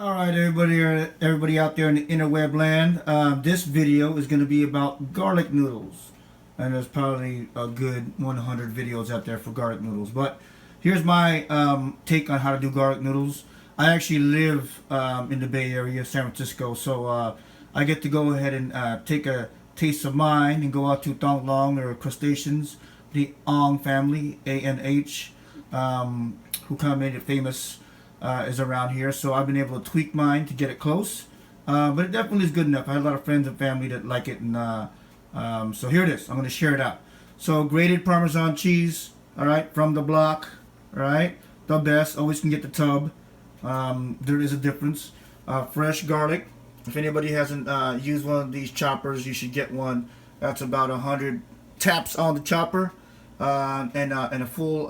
Alright, everybody out there in the interweb land, this video is going to be about garlic noodles. And there's probably a good 100 videos out there for garlic noodles. But here's my take on how to do garlic noodles. I actually live in the Bay Area, San Francisco, so I get to go ahead and take a taste of mine and go out to TONGS or crustaceans, the Ong family, A-N-H, who kind of made it famous. Is around here, so I've been able to tweak mine to get it close, but it definitely is good enough. I have a lot of friends and family that like it, and so here it is. I'm going to share it out. So grated Parmesan cheese, all right, from the block, all right, the best. Always can get the tub. There is a difference. Fresh garlic. If anybody hasn't used one of these choppers, you should get one. That's about 100 taps on the chopper, and a full.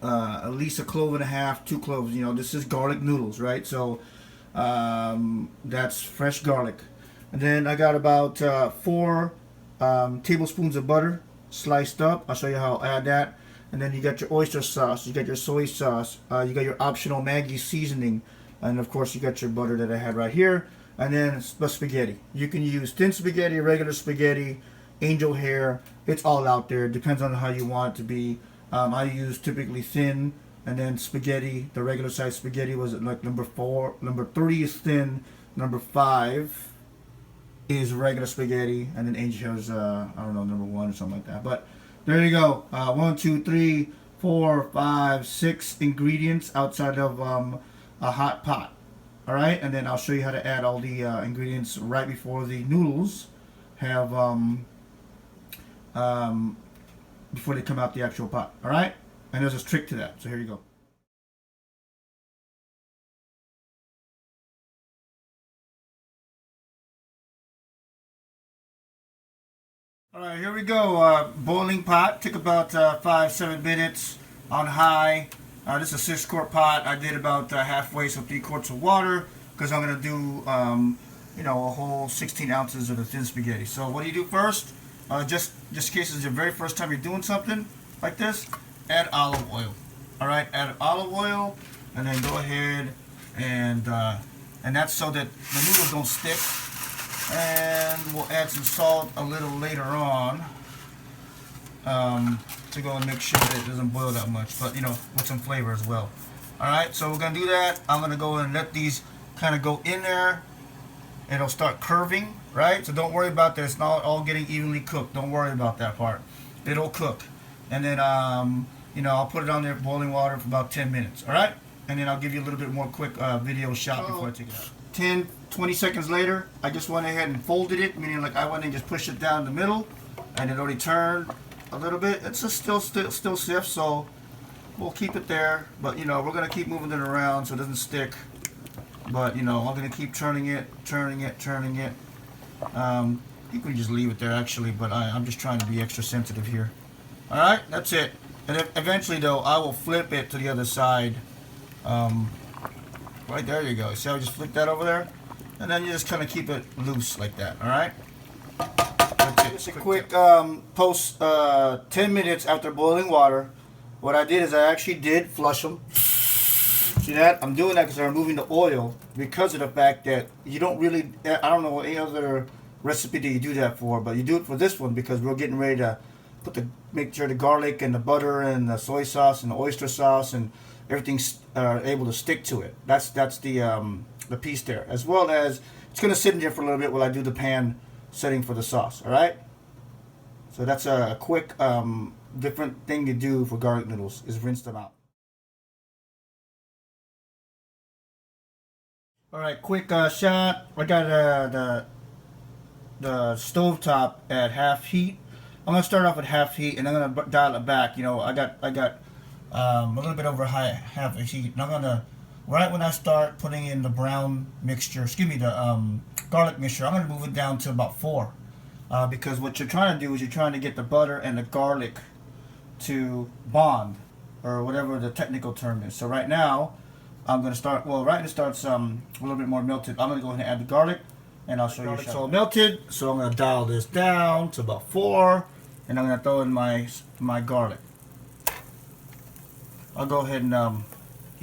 At least a clove and a half, 2 cloves. You know, this is garlic noodles, right? So that's fresh garlic. And then I got about 4 tablespoons of butter sliced up. I'll show you how I'll add that. And then you got your oyster sauce, you got your soy sauce, you got your optional Maggie seasoning, and of course you got your butter that I had right here. And then the spaghetti. You can use thin spaghetti, regular spaghetti, angel hair. It's all out there. It depends on how you want it to be. I use typically thin, and then spaghetti. The regular size spaghetti was like number 4. Number 3 is thin. Number 5 is regular spaghetti, and then angel hair is I don't know, number 1 or something like that. But there you go. 1, 2, 3, 4, 5, 6 ingredients outside of a hot pot. All right, and then I'll show you how to add all the ingredients right before the noodles have before they come out the actual pot. All right, and there's a trick to that, so here you go. All right, here we go. Boiling pot. Took about 5-7 minutes on high. This is a 6-quart pot. I did about halfway, so 3 quarts of water, because I'm gonna do you know, a whole 16 ounces of the thin spaghetti. So what do you do first? Just in case it's your very first time you're doing something like this, add olive oil. All right, add olive oil, and then go ahead and that's so that the noodles don't stick. And we'll add some salt a little later on to go and make sure that it doesn't boil that much, but you know, with some flavor as well. All right, so we're gonna do that. I'm gonna go and let these kind of go in there. It'll start curving, right? So don't worry about that. It's not all getting evenly cooked. Don't worry about that part. It'll cook. And then, you know, I'll put it on there boiling water for about 10 minutes, all right? And then I'll give you a little bit more quick video shot before I take it out. 10, 20 seconds later, I just went ahead and folded it, meaning like I went and just pushed it down the middle, and it already turned a little bit. It's just still stiff, so we'll keep it there. But, you know, we're going to keep moving it around so it doesn't stick. But, you know, I'm going to keep turning it. You can just leave it there, actually, but I'm just trying to be extra sensitive here. All right, that's it. And eventually, though, I will flip it to the other side. Right there you go. See how I just flipped that over there? And then you just kind of keep it loose like that, all right? That's it. Just a quick post 10 minutes after boiling water. What I did is I actually did flush them. See that? I'm doing that because I'm removing the oil because of the fact that you don't really, I don't know any other recipe that you do that for, but you do it for this one because we're getting ready to make sure the garlic and the butter and the soy sauce and the oyster sauce and everything's able to stick to it. That's the piece there. As well as, it's going to sit in there for a little bit while I do the pan setting for the sauce, all right? So that's a quick different thing to do for garlic noodles is rinse them out. All right, quick shot. I got the stove top at half heat. I'm gonna start off at half heat, and I'm gonna dial it back. You know, I got a little bit over half heat, and I'm gonna right when I start putting in the brown mixture, the garlic mixture, I'm gonna move it down to about 4, because what you're trying to do is you're trying to get the butter and the garlic to bond, or whatever the technical term is. So right now, I'm going to start, well, right when it starts a little bit more melted, I'm going to go ahead and add the garlic, and I'll show you. It's all melted, so I'm going to dial this down to about 4, and I'm going to throw in my garlic. I'll go ahead and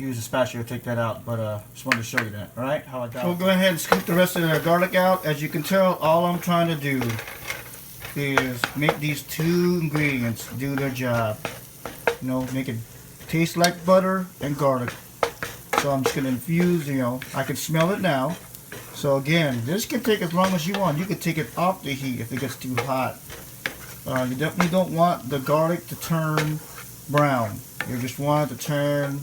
use a spatula to take that out, but just wanted to show you that. All right, how I got it. So we'll go ahead and scoop the rest of the garlic out. As you can tell, all I'm trying to do is make these two ingredients do their job. You know, make it taste like butter and garlic. So I'm just going to infuse, you know, I can smell it now. So again, this can take as long as you want. You can take it off the heat if it gets too hot. You definitely don't want the garlic to turn brown. You just want it to turn,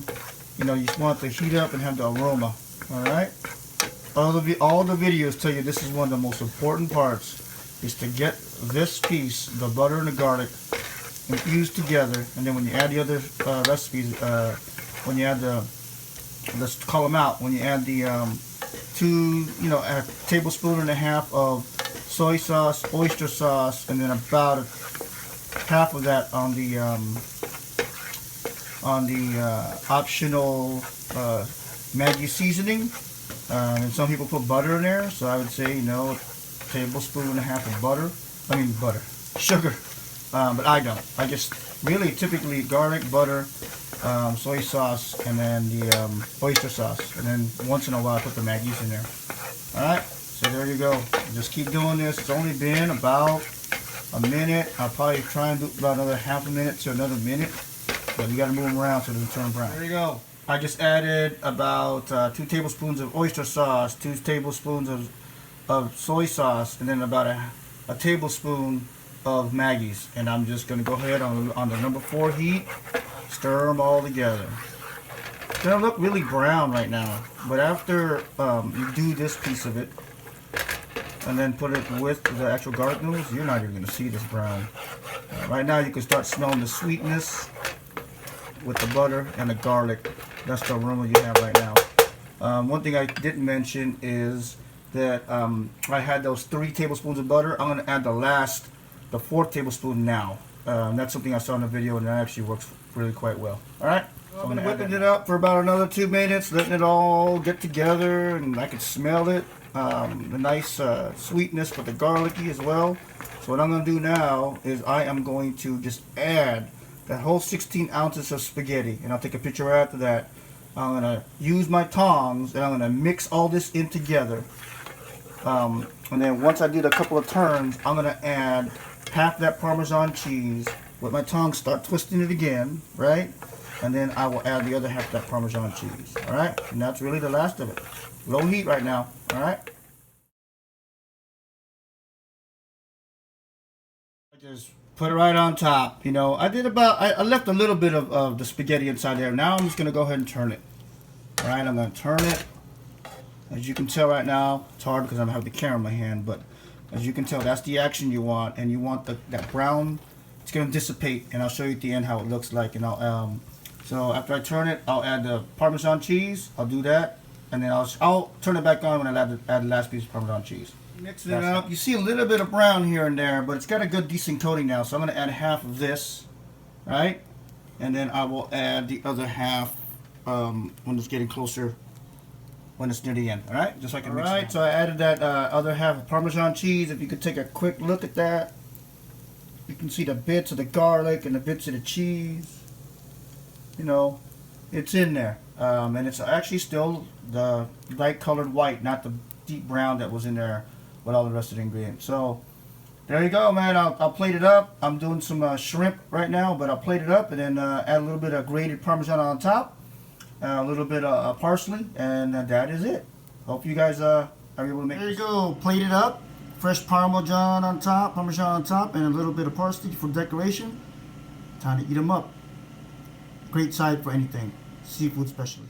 you know, you just want it to heat up and have the aroma. Alright? All the videos tell you this is one of the most important parts, is to get this piece, the butter and the garlic, infused together. And then when you add the other recipes, when you add the, let's call them out, when you add the a tablespoon and a half of soy sauce, oyster sauce, and then about half of that on the optional Maggie seasoning. And some people put butter in there, so I would say, you know, a tablespoon and a half of butter. I mean butter, sugar. But I don't. I just really typically garlic, butter, soy sauce, and then the oyster sauce. And then once in a while I put the Maggies in there. Alright, so there you go. Just keep doing this. It's only been about a minute. I'll probably try and do about another half a minute to another minute. But you got to move them around so it doesn't turn brown. There you go. I just added about 2 tablespoons of oyster sauce, 2 tablespoons of soy sauce, and then about a tablespoon of Maggie's. And I'm just going to go ahead on the number 4 heat, stir them all together. It's going to look really brown right now, but after you do this piece of it and then put it with the actual garlic noodles, you're not even going to see this brown. Right now you can start smelling the sweetness with the butter and the garlic. That's the aroma you have right now. One thing I didn't mention is that I had those 3 tablespoons of butter. I'm going to add the 4th tablespoon now. That's something I saw in the video, and that actually works really quite well. Alright, so I'm whipping it up for about another 2 minutes, letting it all get together, and I can smell it. The nice sweetness with the garlicky as well. So what I'm going to do now is I am going to just add that whole 16 ounces of spaghetti, and I'll take a picture right after that. I'm going to use my tongs, and I'm going to mix all this in together. And then once I did a couple of turns, I'm going to add half that Parmesan cheese with my tongs, start twisting it again, right? And then I will add the other half of that Parmesan cheese, alright? And that's really the last of it. Low heat right now, alright? Just put it right on top. You know, I left a little bit of the spaghetti inside there. Now I'm just going to go ahead and turn it. Alright, I'm going to turn it. As you can tell right now, it's hard because I don't have the camera in my hand, but as you can tell, that's the action you want, and you want that brown. It's going to dissipate, and I'll show you at the end how it looks like. And so after I turn it, I'll add the Parmesan cheese. I'll do that, and then I'll turn it back on when I add the last piece of Parmesan cheese. Mixing it up. You see a little bit of brown here and there, but it's got a good decent coating now. So I'm going to add half of this, right? And then I will add the other half when it's getting closer, when it's near the end. All right, just so I can mix it. All right, so I added that other half of Parmesan cheese. If you could take a quick look at that, you can see the bits of the garlic and the bits of the cheese. You know, it's in there, and it's actually still the light colored white, not the deep brown that was in there with all the rest of the ingredients. So there you go, man. I'll plate it up. I'm doing some shrimp right now, but I'll plate it up and then add a little bit of grated Parmesan on top, a little bit of parsley, and that is it. Hope you guys are able to make. There you go, plate it up. Fresh Parmesan on top, and a little bit of parsley for decoration. Time to eat them up. Great side for anything, seafood especially.